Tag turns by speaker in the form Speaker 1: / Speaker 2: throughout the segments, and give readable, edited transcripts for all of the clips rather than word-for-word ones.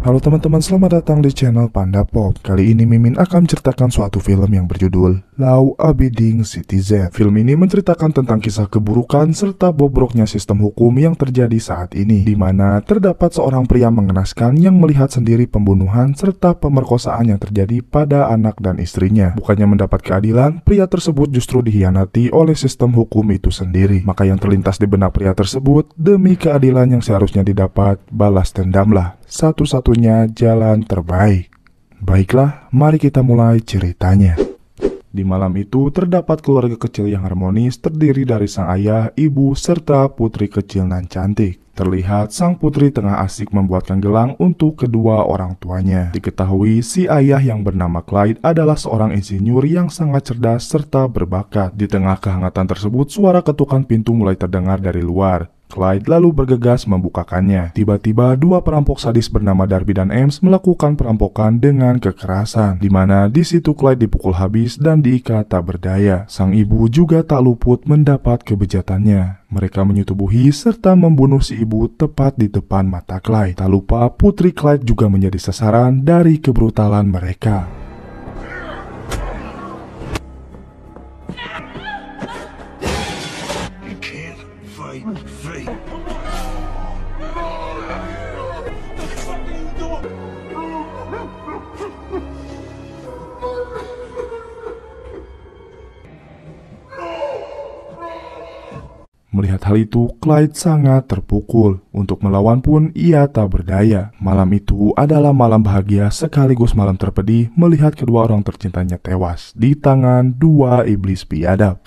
Speaker 1: Halo teman-teman, selamat datang di channel Panda Pop. Kali ini Mimin akan menceritakan suatu film yang berjudul Law Abiding Citizen. Film ini menceritakan tentang kisah keburukan serta bobroknya sistem hukum yang terjadi saat ini, di mana terdapat seorang pria mengenaskan yang melihat sendiri pembunuhan serta pemerkosaan yang terjadi pada anak dan istrinya. Bukannya mendapat keadilan, pria tersebut justru dikhianati oleh sistem hukum itu sendiri. Maka yang terlintas di benak pria tersebut, demi keadilan yang seharusnya didapat, balas dendamlah satu-satunya jalan terbaik. Baiklah, mari kita mulai ceritanya. Di malam itu terdapat keluarga kecil yang harmonis terdiri dari sang ayah, ibu, serta putri kecil nan cantik. Terlihat sang putri tengah asik membuatkan gelang untuk kedua orang tuanya. Diketahui si ayah yang bernama Clyde adalah seorang insinyur yang sangat cerdas serta berbakat. Di tengah kehangatan tersebut, suara ketukan pintu mulai terdengar dari luar. Clyde lalu bergegas membukakannya. Tiba-tiba dua perampok sadis bernama Darby dan Ames melakukan perampokan dengan kekerasan, di mana di situ Clyde dipukul habis dan diikat tak berdaya. Sang ibu juga tak luput mendapat kebejatannya. Mereka menyetubuhi serta membunuh si ibu tepat di depan mata Clyde. Tak lupa putri Clyde juga menjadi sasaran dari kebrutalan mereka. Melihat hal itu, Clyde sangat terpukul. Untuk melawan pun ia tak berdaya. Malam itu adalah malam bahagia sekaligus malam terpedih melihat kedua orang tercintanya tewas di tangan dua iblis biadab.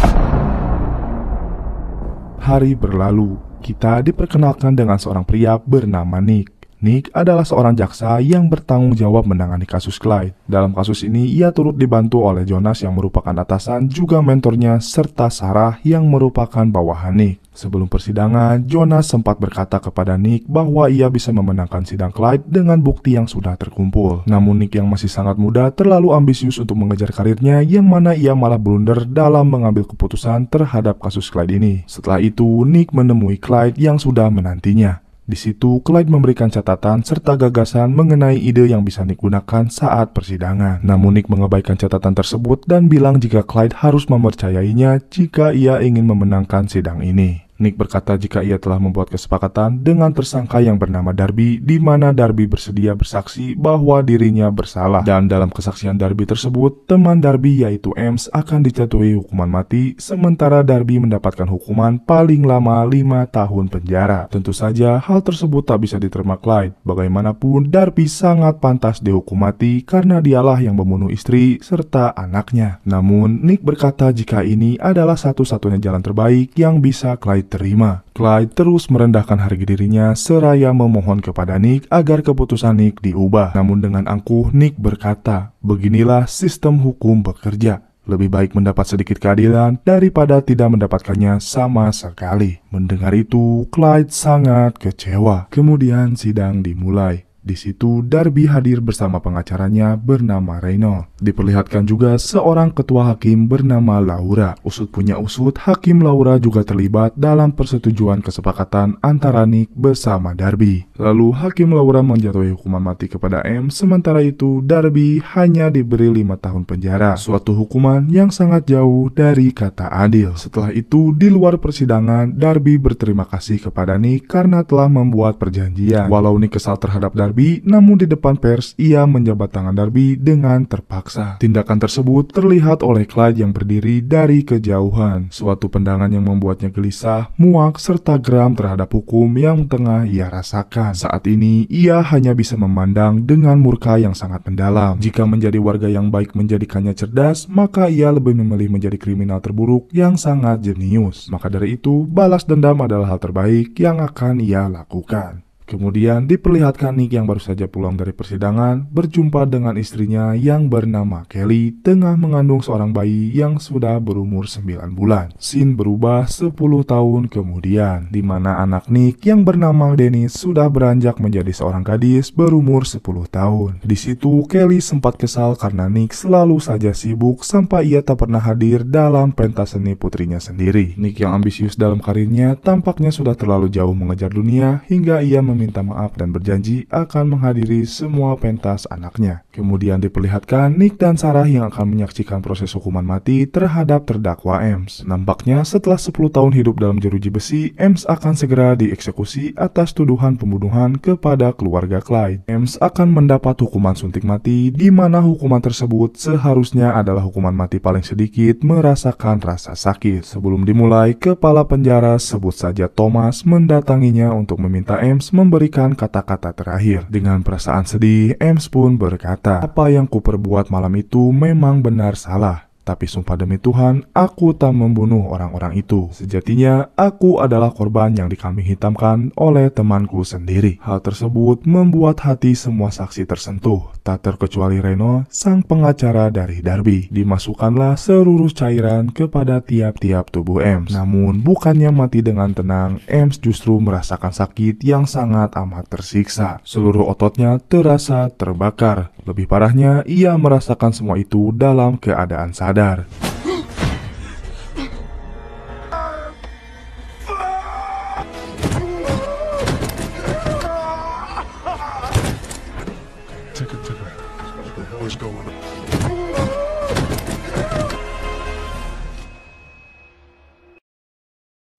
Speaker 1: Hari berlalu, kita diperkenalkan dengan seorang pria bernama Nick. Nick adalah seorang jaksa yang bertanggung jawab menangani kasus Clyde. Dalam kasus ini, ia turut dibantu oleh Jonas yang merupakan atasan, juga mentornya, serta Sarah yang merupakan bawahan Nick. Sebelum persidangan, Jonas sempat berkata kepada Nick bahwa ia bisa memenangkan sidang Clyde dengan bukti yang sudah terkumpul. Namun Nick yang masih sangat muda terlalu ambisius untuk mengejar karirnya, yang mana ia malah blunder dalam mengambil keputusan terhadap kasus Clyde ini. Setelah itu, Nick menemui Clyde yang sudah menantinya. Di situ, Clyde memberikan catatan serta gagasan mengenai ide yang bisa Nick gunakan saat persidangan. Namun Nick mengabaikan catatan tersebut dan bilang jika Clyde harus mempercayainya jika ia ingin memenangkan sidang ini. Nick berkata jika ia telah membuat kesepakatan dengan tersangka yang bernama Darby, di mana Darby bersedia bersaksi bahwa dirinya bersalah. Dan dalam kesaksian Darby tersebut, teman Darby yaitu Ames akan dijatuhi hukuman mati, sementara Darby mendapatkan hukuman paling lama 5 tahun penjara. Tentu saja hal tersebut tak bisa diterima Clyde. Bagaimanapun, Darby sangat pantas dihukum mati karena dialah yang membunuh istri serta anaknya. Namun, Nick berkata jika ini adalah satu-satunya jalan terbaik yang bisa Clyde terima. Clyde terus merendahkan harga dirinya seraya memohon kepada Nick agar keputusan Nick diubah. Namun dengan angkuh, Nick berkata, beginilah sistem hukum bekerja. Lebih baik mendapat sedikit keadilan daripada tidak mendapatkannya sama sekali. Mendengar itu, Clyde sangat kecewa. Kemudian sidang dimulai. Di situ Darby hadir bersama pengacaranya bernama Reynolds. Diperlihatkan juga seorang ketua hakim bernama Laura. Usut punya usut, Hakim Laura juga terlibat dalam persetujuan kesepakatan antara Nick bersama Darby. Lalu Hakim Laura menjatuhi hukuman mati kepada M, sementara itu Darby hanya diberi 5 tahun penjara. Suatu hukuman yang sangat jauh dari kata adil. Setelah itu, di luar persidangan, Darby berterima kasih kepada Nick karena telah membuat perjanjian. Walau Nick kesal terhadap Darby, Darby, namun di depan pers ia menjabat tangan Darby dengan terpaksa. Tindakan tersebut terlihat oleh Clyde yang berdiri dari kejauhan, suatu pandangan yang membuatnya gelisah, muak, serta geram terhadap hukum yang tengah ia rasakan. Saat ini, ia hanya bisa memandang dengan murka yang sangat mendalam. Jika menjadi warga yang baik menjadikannya cerdas, maka ia lebih memilih menjadi kriminal terburuk yang sangat jenius. Maka dari itu, balas dendam adalah hal terbaik yang akan ia lakukan. Kemudian diperlihatkan Nick yang baru saja pulang dari persidangan berjumpa dengan istrinya yang bernama Kelly tengah mengandung seorang bayi yang sudah berumur 9 bulan. Scene berubah 10 tahun kemudian, di mana anak Nick yang bernama Dennis sudah beranjak menjadi seorang gadis berumur 10 tahun. Di situ Kelly sempat kesal karena Nick selalu saja sibuk sampai ia tak pernah hadir dalam pentas seni putrinya sendiri. Nick yang ambisius dalam karirnya tampaknya sudah terlalu jauh mengejar dunia hingga ia minta maaf dan berjanji akan menghadiri semua pentas anaknya. Kemudian diperlihatkan Nick dan Sarah yang akan menyaksikan proses hukuman mati terhadap terdakwa Ems. Nampaknya setelah 10 tahun hidup dalam jeruji besi, Ems akan segera dieksekusi atas tuduhan pembunuhan kepada keluarga Clyde. Ems akan mendapat hukuman suntik mati, di mana hukuman tersebut seharusnya adalah hukuman mati paling sedikit merasakan rasa sakit. Sebelum dimulai, kepala penjara, sebut saja Thomas, mendatanginya untuk meminta Ems memberikan kata-kata terakhir. Dengan perasaan sedih, Ems pun berkata, "Apa yang kuperbuat malam itu memang benar salah. Tapi sumpah demi Tuhan, aku tak membunuh orang-orang itu. Sejatinya, aku adalah korban yang dikambing hitamkan oleh temanku sendiri." Hal tersebut membuat hati semua saksi tersentuh, tak terkecuali Reno, sang pengacara dari Darby. Dimasukkanlah seluruh cairan kepada tiap-tiap tubuh Ems. Namun, bukannya mati dengan tenang, Ems justru merasakan sakit yang sangat amat tersiksa. Seluruh ototnya terasa terbakar. Lebih parahnya, ia merasakan semua itu dalam keadaan sadar.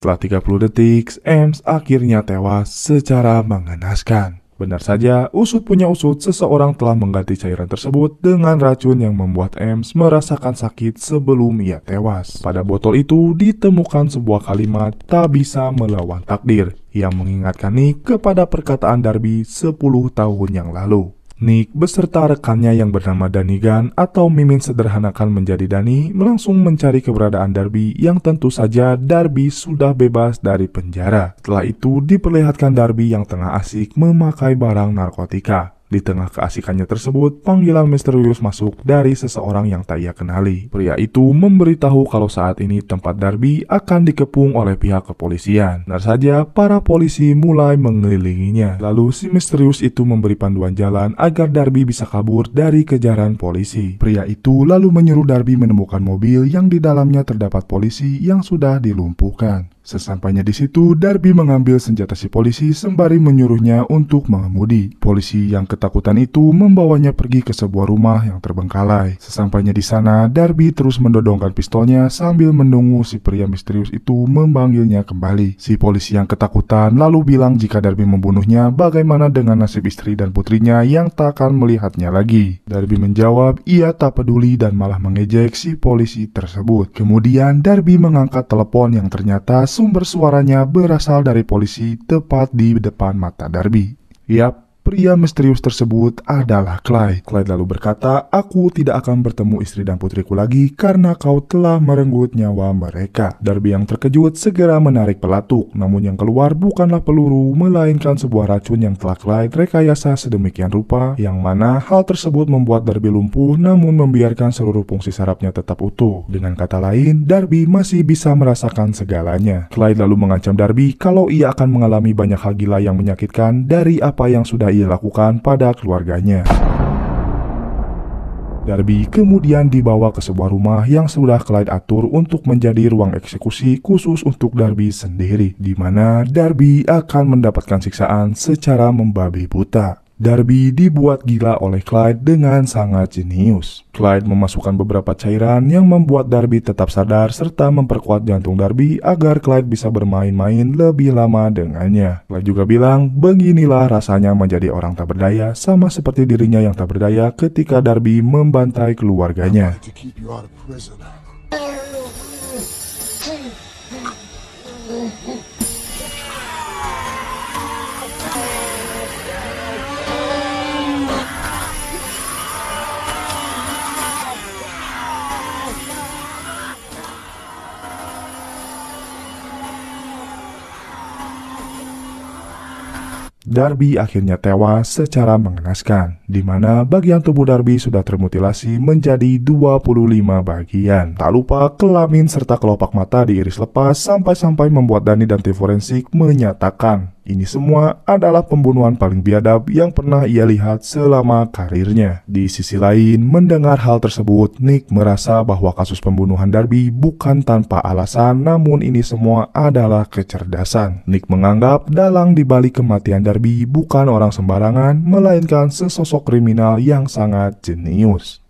Speaker 1: Setelah 30 detik, Ems akhirnya tewas secara mengenaskan. Benar saja, usut punya usut, seseorang telah mengganti cairan tersebut dengan racun yang membuat Ems merasakan sakit sebelum ia tewas. Pada botol itu ditemukan sebuah kalimat tak bisa melawan takdir yang mengingatkan Nick kepada perkataan Darby 10 tahun yang lalu. Nick beserta rekannya yang bernama Danigan atau Mimin sederhanakan menjadi Dani langsung mencari keberadaan Darby yang tentu saja Darby sudah bebas dari penjara. Setelah itu diperlihatkan Darby yang tengah asik memakai barang narkotika. Di tengah keasikannya tersebut, panggilan misterius masuk dari seseorang yang tak ia kenali. Pria itu memberitahu kalau saat ini tempat Darby akan dikepung oleh pihak kepolisian. Benar saja, para polisi mulai mengelilinginya. Lalu si misterius itu memberi panduan jalan agar Darby bisa kabur dari kejaran polisi. Pria itu lalu menyuruh Darby menemukan mobil yang di dalamnya terdapat polisi yang sudah dilumpuhkan. Sesampainya di situ, Darby mengambil senjata si polisi sembari menyuruhnya untuk mengemudi. Polisi yang ketakutan itu membawanya pergi ke sebuah rumah yang terbengkalai. Sesampainya di sana, Darby terus mendodongkan pistolnya sambil menunggu si pria misterius itu memanggilnya kembali. Si polisi yang ketakutan lalu bilang jika Darby membunuhnya, bagaimana dengan nasib istri dan putrinya yang tak akan melihatnya lagi. Darby menjawab ia tak peduli dan malah mengejek si polisi tersebut. Kemudian Darby mengangkat telepon yang ternyata sumber suaranya berasal dari polisi tepat di depan mata Darby. Yap, pria misterius tersebut adalah Clyde. Clyde lalu berkata, "Aku tidak akan bertemu istri dan putriku lagi karena kau telah merenggut nyawa mereka." Darby yang terkejut segera menarik pelatuk, namun yang keluar bukanlah peluru, melainkan sebuah racun yang telah Clyde rekayasa sedemikian rupa, yang mana hal tersebut membuat Darby lumpuh namun membiarkan seluruh fungsi sarafnya tetap utuh. Dengan kata lain, Darby masih bisa merasakan segalanya. Clyde lalu mengancam Darby kalau ia akan mengalami banyak hal gila yang menyakitkan dari apa yang sudah ia lakukan pada keluarganya. Darby kemudian dibawa ke sebuah rumah yang sudah Clyde atur untuk menjadi ruang eksekusi khusus untuk Darby sendiri, di mana Darby akan mendapatkan siksaan secara membabi buta. Darby dibuat gila oleh Clyde dengan sangat jenius. Clyde memasukkan beberapa cairan yang membuat Darby tetap sadar serta memperkuat jantung Darby agar Clyde bisa bermain-main lebih lama dengannya. Clyde juga bilang, beginilah rasanya menjadi orang tak berdaya, sama seperti dirinya yang tak berdaya ketika Darby membantai keluarganya. Darby akhirnya tewas secara mengenaskan, di mana bagian tubuh Darby sudah termutilasi menjadi 25 bagian. Tak lupa kelamin serta kelopak mata diiris lepas sampai-sampai membuat Danny dan tim forensik menyatakan ini semua adalah pembunuhan paling biadab yang pernah ia lihat selama karirnya. Di sisi lain, mendengar hal tersebut, Nick merasa bahwa kasus pembunuhan Darby bukan tanpa alasan, namun ini semua adalah kecerdasan. Nick menganggap dalang dibalik kematian Darby bukan orang sembarangan, melainkan sesosok kriminal yang sangat jenius.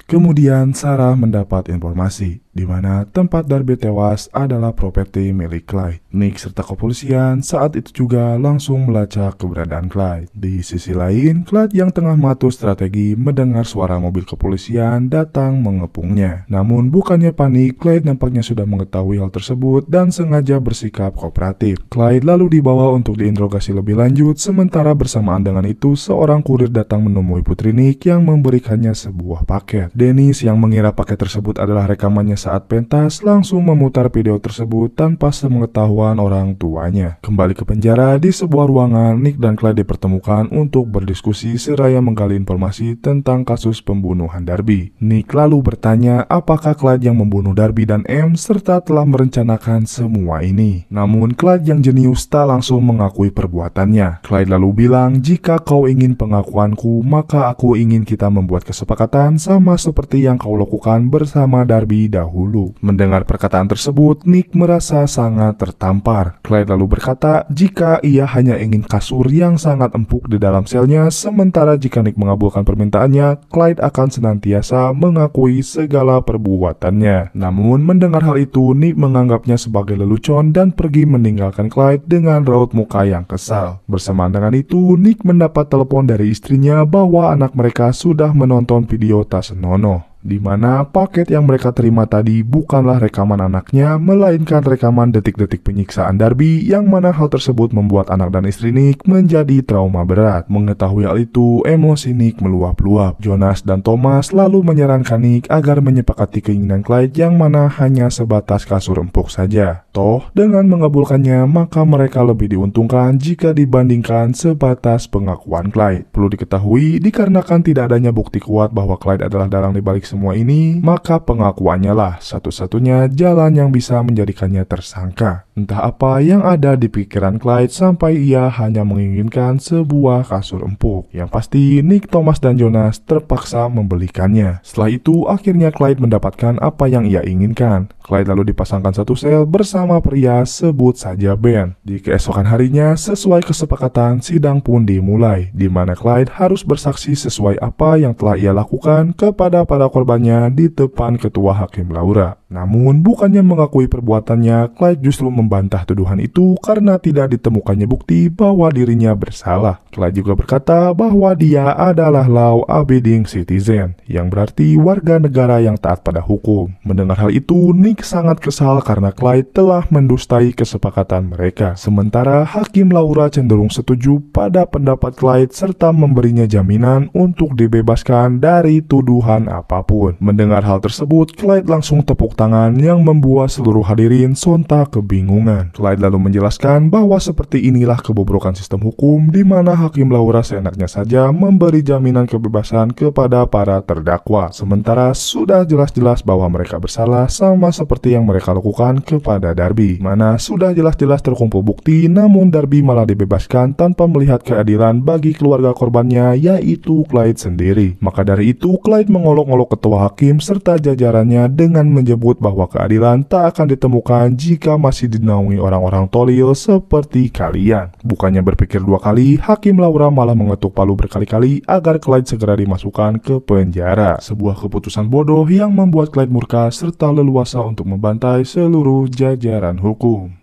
Speaker 1: Kemudian Sarah mendapat informasi di mana tempat Darby tewas adalah properti milik Clyde. Nick serta kepolisian saat itu juga langsung melacak keberadaan Clyde. Di sisi lain, Clyde yang tengah mengatur strategi mendengar suara mobil kepolisian datang mengepungnya. Namun bukannya panik, Clyde nampaknya sudah mengetahui hal tersebut dan sengaja bersikap kooperatif. Clyde lalu dibawa untuk diinterogasi lebih lanjut, sementara bersamaan dengan itu seorang kurir datang menemui putri Nick yang memberikannya sebuah paket. Dennis yang mengira paket tersebut adalah rekamannya saat pentas langsung memutar video tersebut tanpa sepengetahuan orang tuanya. Kembali ke penjara, di sebuah ruangan, Nick dan Clyde dipertemukan untuk berdiskusi seraya menggali informasi tentang kasus pembunuhan Darby. Nick lalu bertanya apakah Clyde yang membunuh Darby dan M serta telah merencanakan semua ini. Namun Clyde yang jenius tak langsung mengakui perbuatannya. Clyde lalu bilang, jika kau ingin pengakuanku, maka aku ingin kita membuat kesepakatan sama seperti yang kau lakukan bersama Darby dahulu. Mendengar perkataan tersebut, Nick merasa sangat tertampar. Clyde lalu berkata jika ia hanya ingin kasur yang sangat empuk di dalam selnya, sementara jika Nick mengabulkan permintaannya, Clyde akan senantiasa mengakui segala perbuatannya. Namun mendengar hal itu, Nick menganggapnya sebagai lelucon dan pergi meninggalkan Clyde dengan raut muka yang kesal. Bersamaan dengan itu, Nick mendapat telepon dari istrinya bahwa anak mereka sudah menonton video tak senonoh, di mana paket yang mereka terima tadi bukanlah rekaman anaknya, melainkan rekaman detik-detik penyiksaan Darby, yang mana hal tersebut membuat anak dan istri Nick menjadi trauma berat. Mengetahui hal itu, emosi Nick meluap-luap. Jonas dan Thomas lalu menyarankan Nick agar menyepakati keinginan Clyde yang mana hanya sebatas kasur empuk saja. Toh, dengan mengabulkannya, maka mereka lebih diuntungkan jika dibandingkan sebatas pengakuan Clyde. Perlu diketahui, dikarenakan tidak adanya bukti kuat bahwa Clyde adalah dalang dibalik semua ini, maka pengakuannya lah satu-satunya jalan yang bisa menjadikannya tersangka. Entah apa yang ada di pikiran Clyde sampai ia hanya menginginkan sebuah kasur empuk. Yang pasti Nick, Thomas, dan Jonas terpaksa membelikannya. Setelah itu akhirnya Clyde mendapatkan apa yang ia inginkan. Clyde lalu dipasangkan satu sel bersama pria sebut saja Ben. Di keesokan harinya, sesuai kesepakatan, sidang pun dimulai, di mana Clyde harus bersaksi sesuai apa yang telah ia lakukan kepada para korbannya di depan ketua hakim Laura. Namun bukannya mengakui perbuatannya, Clyde justru membantah tuduhan itu karena tidak ditemukannya bukti bahwa dirinya bersalah. Clyde juga berkata bahwa dia adalah law abiding citizen, yang berarti warga negara yang taat pada hukum. Mendengar hal itu, Nick sangat kesal karena Clyde telah mendustai kesepakatan mereka. Sementara hakim Laura cenderung setuju pada pendapat Clyde serta memberinya jaminan untuk dibebaskan dari tuduhan apapun. Mendengar hal tersebut, Clyde langsung tepuk tangan yang membuat seluruh hadirin sontak kebingungan. Clyde lalu menjelaskan bahwa seperti inilah kebobrokan sistem hukum, di mana hakim Laura seenaknya saja memberi jaminan kebebasan kepada para terdakwa, sementara sudah jelas-jelas bahwa mereka bersalah sama seperti yang mereka lakukan kepada Darby, mana sudah jelas-jelas terkumpul bukti, namun Darby malah dibebaskan tanpa melihat keadilan bagi keluarga korbannya, yaitu Clyde sendiri. Maka dari itu Clyde mengolok-olok ke ketua hakim serta jajarannya dengan menyebut bahwa keadilan tak akan ditemukan jika masih dinaungi orang-orang tolil seperti kalian. Bukannya berpikir dua kali, Hakim Laura malah mengetuk palu berkali-kali agar Clyde segera dimasukkan ke penjara. Sebuah keputusan bodoh yang membuat Clyde murka serta leluasa untuk membantai seluruh jajaran hukum.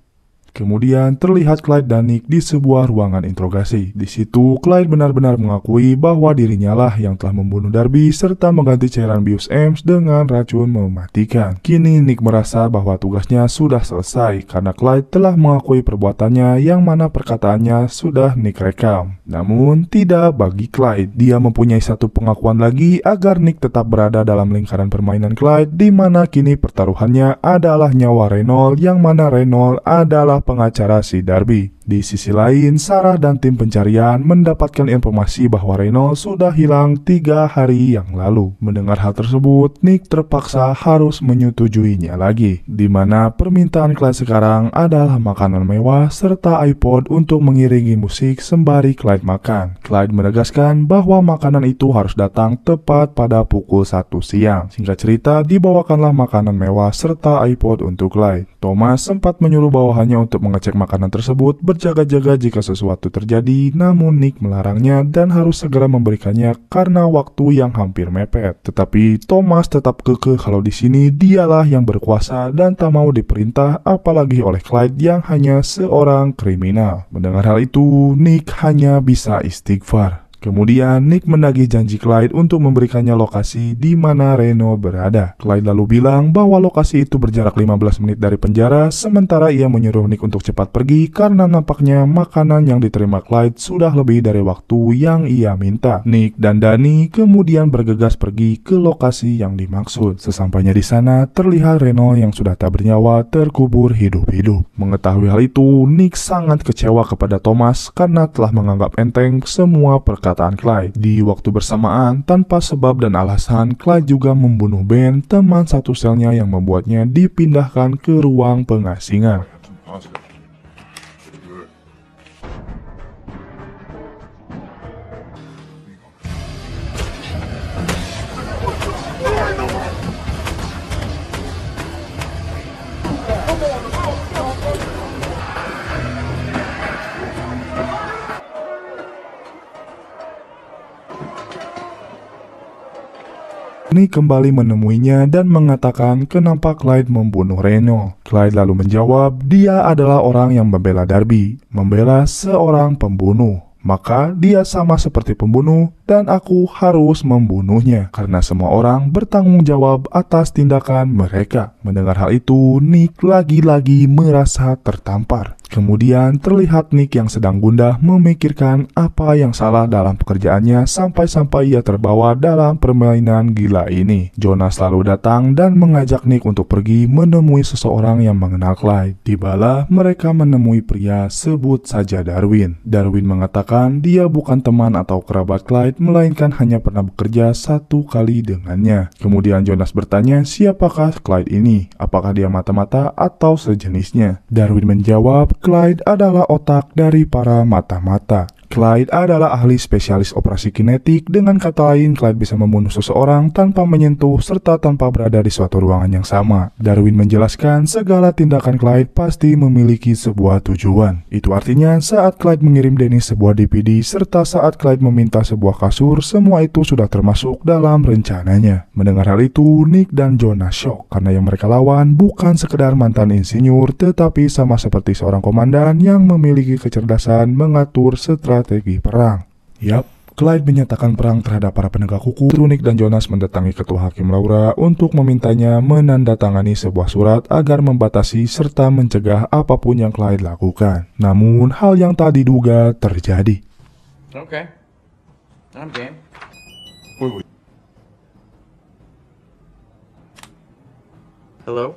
Speaker 1: Kemudian terlihat Clyde dan Nick di sebuah ruangan interogasi. Di situ, Clyde benar-benar mengakui bahwa dirinya lah yang telah membunuh Darby serta mengganti cairan bius Ames dengan racun mematikan. Kini Nick merasa bahwa tugasnya sudah selesai karena Clyde telah mengakui perbuatannya yang mana perkataannya sudah Nick rekam. Namun tidak bagi Clyde. Dia mempunyai satu pengakuan lagi agar Nick tetap berada dalam lingkaran permainan Clyde, di mana kini pertaruhannya adalah nyawa Reynolds, yang mana Reynolds adalah pengacara si Darby. Di sisi lain, Sarah dan tim pencarian mendapatkan informasi bahwa Reynolds sudah hilang 3 hari yang lalu. Mendengar hal tersebut, Nick terpaksa harus menyetujuinya lagi, di mana permintaan Clyde sekarang adalah makanan mewah serta iPod untuk mengiringi musik sembari Clyde makan. Clyde menegaskan bahwa makanan itu harus datang tepat pada pukul 1 siang. Singkat cerita, dibawakanlah makanan mewah serta iPod untuk Clyde. Thomas sempat menyuruh bawahannya untuk mengecek makanan tersebut, berjaga-jaga jika sesuatu terjadi, namun Nick melarangnya dan harus segera memberikannya karena waktu yang hampir mepet. Tetapi Thomas tetap kekeh kalau di sini dialah yang berkuasa dan tak mau diperintah, apalagi oleh Clyde yang hanya seorang kriminal. Mendengar hal itu, Nick hanya bisa istighfar. Kemudian Nick menagih janji Clyde untuk memberikannya lokasi di mana Reynolds berada. Clyde lalu bilang bahwa lokasi itu berjarak 15 menit dari penjara, sementara ia menyuruh Nick untuk cepat pergi karena nampaknya makanan yang diterima Clyde sudah lebih dari waktu yang ia minta. Nick dan Danny kemudian bergegas pergi ke lokasi yang dimaksud. Sesampainya di sana, terlihat Reynolds yang sudah tak bernyawa terkubur hidup-hidup. Mengetahui hal itu, Nick sangat kecewa kepada Thomas karena telah menganggap enteng semua perkataan Clyde. Di waktu bersamaan, tanpa sebab dan alasan, Clyde juga membunuh Ben, teman satu selnya yang membuatnya dipindahkan ke ruang pengasingan. Nick kembali menemuinya dan mengatakan kenapa Clyde membunuh Reynolds. Clyde lalu menjawab, dia adalah orang yang membela Darby, membela seorang pembunuh. Maka dia sama seperti pembunuh dan aku harus membunuhnya karena semua orang bertanggung jawab atas tindakan mereka. Mendengar hal itu, Nick lagi-lagi merasa tertampar. Kemudian terlihat Nick yang sedang gundah memikirkan apa yang salah dalam pekerjaannya sampai-sampai ia terbawa dalam permainan gila ini. Jonas lalu datang dan mengajak Nick untuk pergi menemui seseorang yang mengenal Clyde. Tibalah mereka menemui pria sebut saja Darwin. Darwin mengatakan dia bukan teman atau kerabat Clyde, melainkan hanya pernah bekerja 1 kali dengannya. Kemudian Jonas bertanya siapakah Clyde ini, apakah dia mata-mata atau sejenisnya. Darwin menjawab, Clyde adalah otak dari para mata-mata. Clyde adalah ahli spesialis operasi kinetik. Dengan kata lain, Clyde bisa membunuh seseorang tanpa menyentuh serta tanpa berada di suatu ruangan yang sama. Darwin menjelaskan segala tindakan Clyde pasti memiliki sebuah tujuan. Itu artinya saat Clyde mengirim Dennis sebuah DVD serta saat Clyde meminta sebuah kasur, semua itu sudah termasuk dalam rencananya. Mendengar hal itu, Nick dan Jonas shock karena yang mereka lawan bukan sekedar mantan insinyur, tetapi sama seperti seorang komandan yang memiliki kecerdasan mengatur strategi perang. Yap, Clyde menyatakan perang terhadap para penegak hukum. Nick dan Jonas mendatangi ketua hakim Laura untuk memintanya menandatangani sebuah surat agar membatasi serta mencegah apapun yang Clyde lakukan. Namun, hal yang tak diduga terjadi.
Speaker 2: Okay. I'm game. Hello?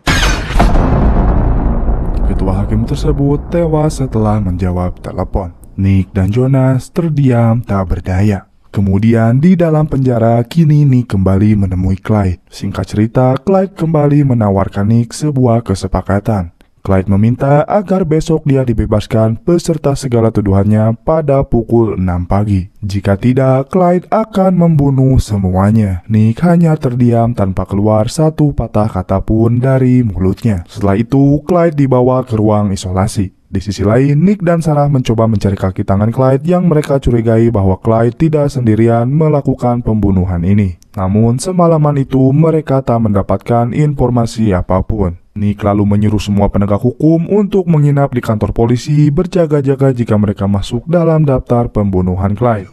Speaker 1: Ketua hakim tersebut tewas setelah menjawab telepon. Nick dan Jonas terdiam tak berdaya. Kemudian di dalam penjara, kini Nick kembali menemui Clyde. Singkat cerita, Clyde kembali menawarkan Nick sebuah kesepakatan. Clyde meminta agar besok dia dibebaskan beserta segala tuduhannya pada pukul 6 pagi. Jika tidak, Clyde akan membunuh semuanya. Nick hanya terdiam tanpa keluar satu patah kata pun dari mulutnya. Setelah itu, Clyde dibawa ke ruang isolasi. Di sisi lain, Nick dan Sarah mencoba mencari kaki tangan Clyde yang mereka curigai bahwa Clyde tidak sendirian melakukan pembunuhan ini. Namun, semalaman itu mereka tak mendapatkan informasi apapun. Nick lalu menyuruh semua penegak hukum untuk menginap di kantor polisi berjaga-jaga jika mereka masuk dalam daftar pembunuhan Clyde.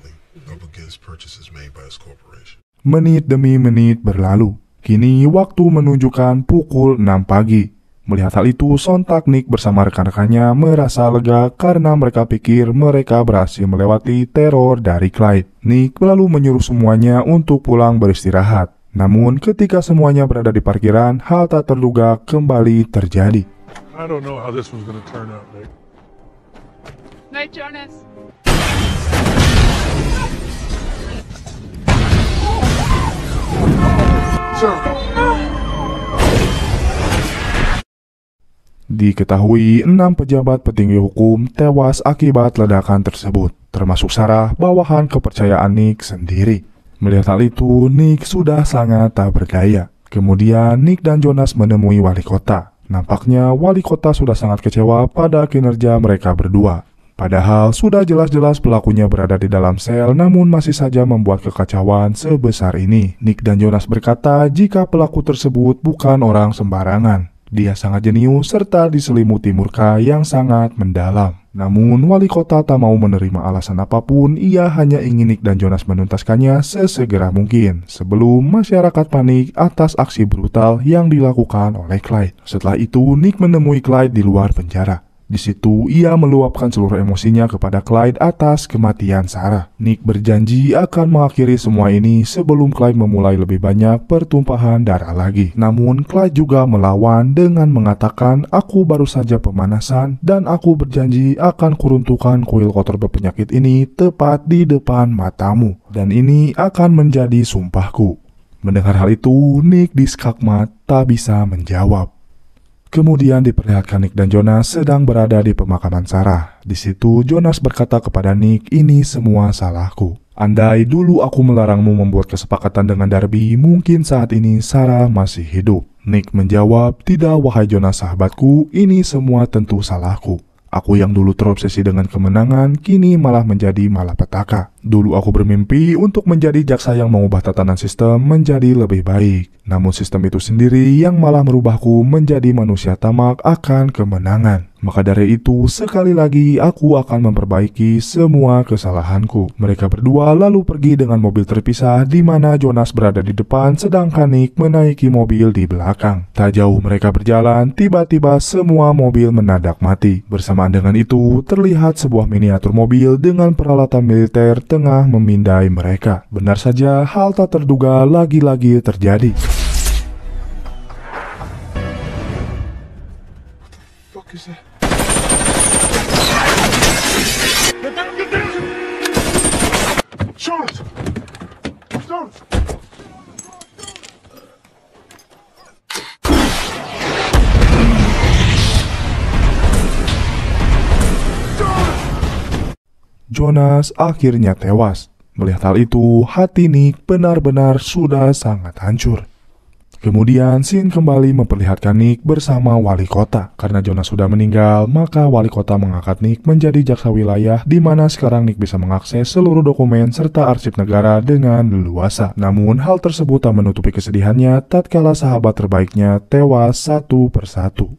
Speaker 1: Menit demi menit berlalu. Kini waktu menunjukkan pukul 6 pagi. Melihat hal itu, sontak Nick bersama rekan-rekannya merasa lega karena mereka pikir mereka berhasil melewati teror dari Clyde. Nick lalu menyuruh semuanya untuk pulang beristirahat. Namun ketika semuanya berada di parkiran, hal tak terduga kembali terjadi.
Speaker 3: I don't know how this one's gonna turn out, Nick.
Speaker 4: Night, Jonas.
Speaker 3: Sir.
Speaker 1: Diketahui 6 pejabat petinggi hukum tewas akibat ledakan tersebut, termasuk Sarah, bawahan kepercayaan Nick sendiri. Melihat hal itu, Nick sudah sangat tak berdaya. Kemudian Nick dan Jonas menemui wali kota. Nampaknya wali kota sudah sangat kecewa pada kinerja mereka berdua. Padahal sudah jelas-jelas pelakunya berada di dalam sel, namun masih saja membuat kekacauan sebesar ini. Nick dan Jonas berkata jika pelaku tersebut bukan orang sembarangan. Dia sangat jenius serta diselimuti murka yang sangat mendalam. Namun wali kota tak mau menerima alasan apapun, ia hanya ingin Nick dan Jonas menuntaskannya sesegera mungkin sebelum masyarakat panik atas aksi brutal yang dilakukan oleh Clyde. Setelah itu Nick menemui Clyde di luar penjara. Di situ ia meluapkan seluruh emosinya kepada Clyde atas kematian Sarah. Nick berjanji akan mengakhiri semua ini sebelum Clyde memulai lebih banyak pertumpahan darah lagi. Namun Clyde juga melawan dengan mengatakan, "Aku baru saja pemanasan dan aku berjanji akan kuruntuhkan kuil kotor berpenyakit ini tepat di depan matamu. Dan ini akan menjadi sumpahku." Mendengar hal itu, Nick diskakmat tak bisa menjawab. Kemudian diperlihatkan Nick dan Jonas sedang berada di pemakaman Sarah. Di situ Jonas berkata kepada Nick, "Ini semua salahku. Andai dulu aku melarangmu membuat kesepakatan dengan Darby, mungkin saat ini Sarah masih hidup." Nick menjawab, "Tidak, wahai Jonas sahabatku, ini semua tentu salahku. Aku yang dulu terobsesi dengan kemenangan, kini malah menjadi malapetaka. Dulu aku bermimpi untuk menjadi jaksa yang mengubah tatanan sistem menjadi lebih baik. Namun sistem itu sendiri yang malah merubahku menjadi manusia tamak akan kemenangan. Maka dari itu, sekali lagi aku akan memperbaiki semua kesalahanku." Mereka berdua lalu pergi dengan mobil terpisah di mana Jonas berada di depan sedangkan Nick menaiki mobil di belakang. Tak jauh mereka berjalan, tiba-tiba semua mobil mendadak mati. Bersamaan dengan itu, terlihat sebuah miniatur mobil dengan peralatan militer tengah memindai mereka. Benar saja, hal tak terduga lagi-lagi terjadi.
Speaker 3: Fuck is that? Jonas! Jonas!
Speaker 1: Jonas akhirnya tewas. Melihat hal itu, hati Nick benar-benar sudah sangat hancur. Kemudian scene kembali memperlihatkan Nick bersama wali kota. Karena Jonas sudah meninggal, maka wali kota mengangkat Nick menjadi jaksa wilayah di mana sekarang Nick bisa mengakses seluruh dokumen serta arsip negara dengan leluasa. Namun hal tersebut tak menutupi kesedihannya tatkala sahabat terbaiknya tewas satu persatu.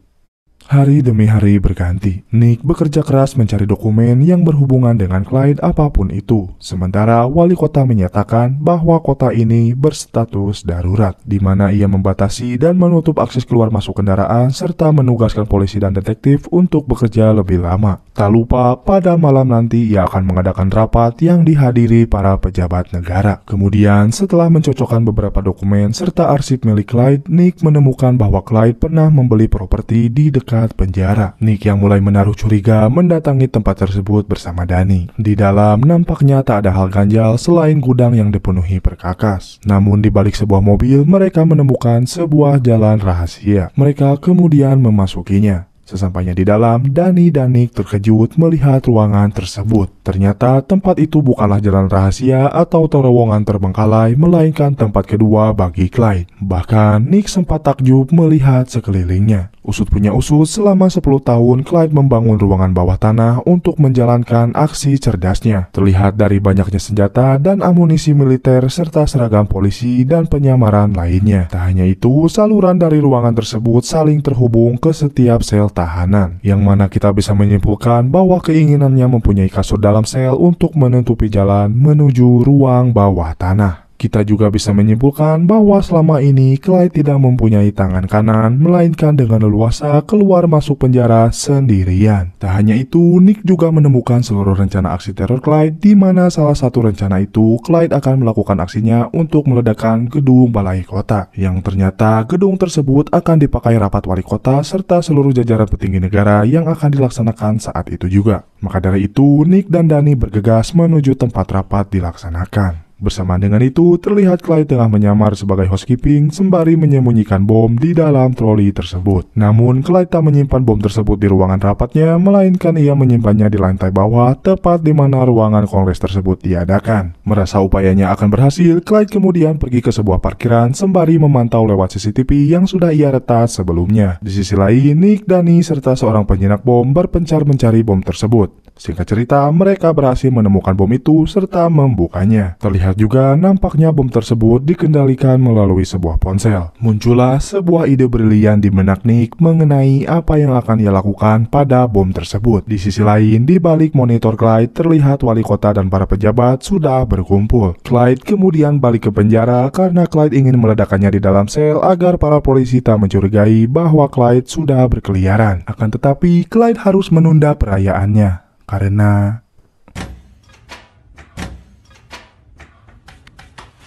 Speaker 1: Hari demi hari berganti. Nick bekerja keras mencari dokumen yang berhubungan dengan Clyde apapun itu. Sementara wali kota menyatakan bahwa kota ini berstatus darurat, di mana ia membatasi dan menutup akses keluar masuk kendaraan serta menugaskan polisi dan detektif untuk bekerja lebih lama. Tak lupa, pada malam nanti ia akan mengadakan rapat yang dihadiri para pejabat negara. Kemudian, setelah mencocokkan beberapa dokumen serta arsip milik Clyde, Nick menemukan bahwa Clyde pernah membeli properti di dekat penjara. Nick yang mulai menaruh curiga mendatangi tempat tersebut bersama Danny. Di dalam nampaknya tak ada hal ganjal selain gudang yang dipenuhi perkakas. Namun di balik sebuah mobil mereka menemukan sebuah jalan rahasia. Mereka kemudian memasukinya. Sesampainya di dalam, Danny dan Nick terkejut melihat ruangan tersebut. Ternyata tempat itu bukanlah jalan rahasia atau terowongan terbengkalai, melainkan tempat kedua bagi Clyde. Bahkan, Nick sempat takjub melihat sekelilingnya. Usut punya usut, selama 10 tahun Clyde membangun ruangan bawah tanah untuk menjalankan aksi cerdasnya. Terlihat dari banyaknya senjata dan amunisi militer serta seragam polisi dan penyamaran lainnya. Tak hanya itu, saluran dari ruangan tersebut saling terhubung ke setiap sel tahanan, yang mana kita bisa menyimpulkan bahwa keinginannya mempunyai kasur dalam sel untuk menutupi jalan menuju ruang bawah tanah. Kita juga bisa menyimpulkan bahwa selama ini Clyde tidak mempunyai tangan kanan, melainkan dengan leluasa keluar masuk penjara sendirian. Tak hanya itu, Nick juga menemukan seluruh rencana aksi teror Clyde, di mana salah satu rencana itu Clyde akan melakukan aksinya untuk meledakkan gedung balai kota, yang ternyata gedung tersebut akan dipakai rapat wali kota serta seluruh jajaran petinggi negara yang akan dilaksanakan saat itu juga. Maka dari itu, Nick dan Danny bergegas menuju tempat rapat dilaksanakan. Bersamaan dengan itu, terlihat Clyde tengah menyamar sebagai housekeeping sembari menyembunyikan bom di dalam troli tersebut. Namun, Clyde tak menyimpan bom tersebut di ruangan rapatnya, melainkan ia menyimpannya di lantai bawah, tepat di mana ruangan kongres tersebut diadakan. Merasa upayanya akan berhasil, Clyde kemudian pergi ke sebuah parkiran sembari memantau lewat CCTV yang sudah ia retas sebelumnya. Di sisi lain, Nick, Danny, serta seorang penjinak bom berpencar mencari bom tersebut. Singkat cerita, mereka berhasil menemukan bom itu serta membukanya. Terlihat juga nampaknya bom tersebut dikendalikan melalui sebuah ponsel. Muncullah sebuah ide brilian di benak Nick mengenai apa yang akan ia lakukan pada bom tersebut. Di sisi lain, di balik monitor Clyde, terlihat wali kota dan para pejabat sudah berkumpul. Clyde kemudian balik ke penjara karena Clyde ingin meledakkannya di dalam sel agar para polisi tak mencurigai bahwa Clyde sudah berkeliaran. Akan tetapi, Clyde harus menunda perayaannya karena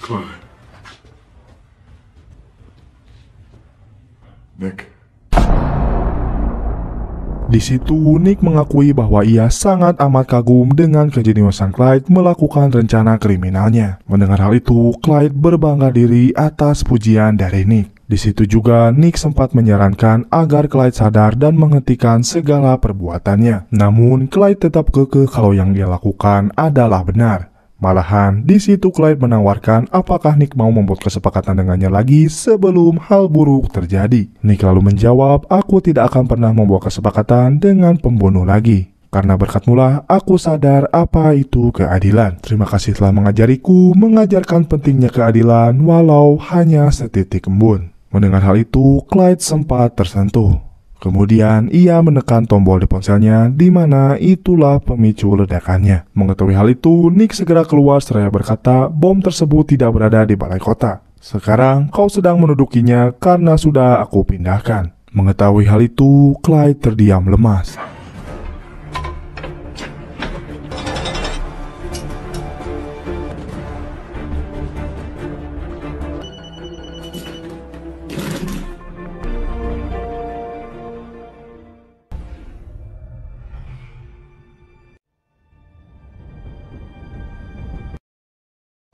Speaker 3: Clyde. Nick.
Speaker 1: di situ Nick mengakui bahwa ia sangat amat kagum dengan kejeniusan Clyde melakukan rencana kriminalnya. Mendengar hal itu, Clyde berbangga diri atas pujian dari Nick. Di situ juga Nick sempat menyarankan agar Clyde sadar dan menghentikan segala perbuatannya. Namun Clyde tetap kekeh kalau yang dia lakukan adalah benar. Malahan di situ Clyde menawarkan apakah Nick mau membuat kesepakatan dengannya lagi sebelum hal buruk terjadi. Nick lalu menjawab, "Aku tidak akan pernah membuat kesepakatan dengan pembunuh lagi. Karena berkatmulah aku sadar apa itu keadilan. Terima kasih telah mengajariku, mengajarkan pentingnya keadilan walau hanya setitik embun." Mendengar hal itu, Clyde sempat tersentuh. Kemudian ia menekan tombol di ponselnya, di mana itulah pemicu ledakannya. Mengetahui hal itu, Nick segera keluar seraya berkata, "Bom tersebut tidak berada di balai kota. Sekarang kau sedang mendudukinya karena sudah aku pindahkan." Mengetahui hal itu, Clyde terdiam lemas.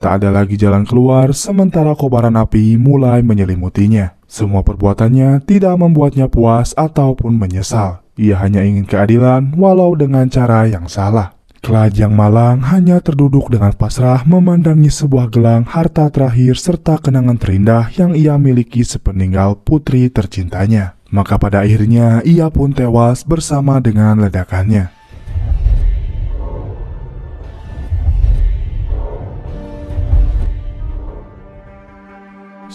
Speaker 1: Tak ada lagi jalan keluar sementara kobaran api mulai menyelimutinya. Semua perbuatannya tidak membuatnya puas ataupun menyesal. Ia hanya ingin keadilan walau dengan cara yang salah. Clyde yang malang hanya terduduk dengan pasrah memandangi sebuah gelang harta terakhir serta kenangan terindah yang ia miliki sepeninggal putri tercintanya. Maka pada akhirnya ia pun tewas bersama dengan ledakannya.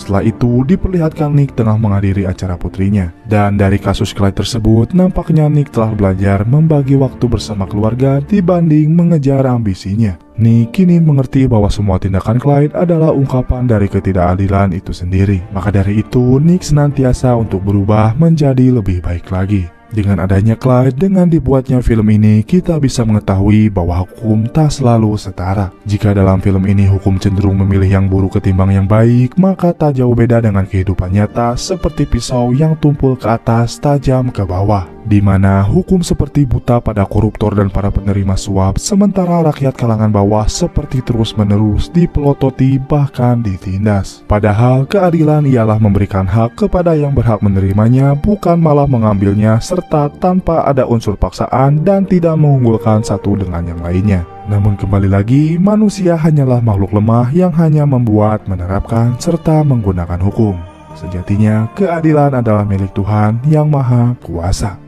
Speaker 1: Setelah itu diperlihatkan Nick tengah menghadiri acara putrinya. Dan dari kasus Clyde tersebut, nampaknya Nick telah belajar membagi waktu bersama keluarga dibanding mengejar ambisinya. Nick kini mengerti bahwa semua tindakan Clyde adalah ungkapan dari ketidakadilan itu sendiri. Maka dari itu, Nick senantiasa untuk berubah menjadi lebih baik lagi. Dengan adanya Clyde, dengan dibuatnya film ini, kita bisa mengetahui bahwa hukum tak selalu setara. Jika dalam film ini hukum cenderung memilih yang buruk ketimbang yang baik, maka tak jauh beda dengan kehidupan nyata seperti pisau yang tumpul ke atas tajam ke bawah, di mana hukum seperti buta pada koruptor dan para penerima suap, sementara rakyat kalangan bawah seperti terus-menerus dipelototi bahkan ditindas. Padahal keadilan ialah memberikan hak kepada yang berhak menerimanya, bukan malah mengambilnya serta serta tanpa ada unsur paksaan dan tidak mengunggulkan satu dengan yang lainnya. Namun kembali lagi, manusia hanyalah makhluk lemah yang hanya membuat, menerapkan, serta menggunakan hukum. Sejatinya, keadilan adalah milik Tuhan yang Maha Kuasa.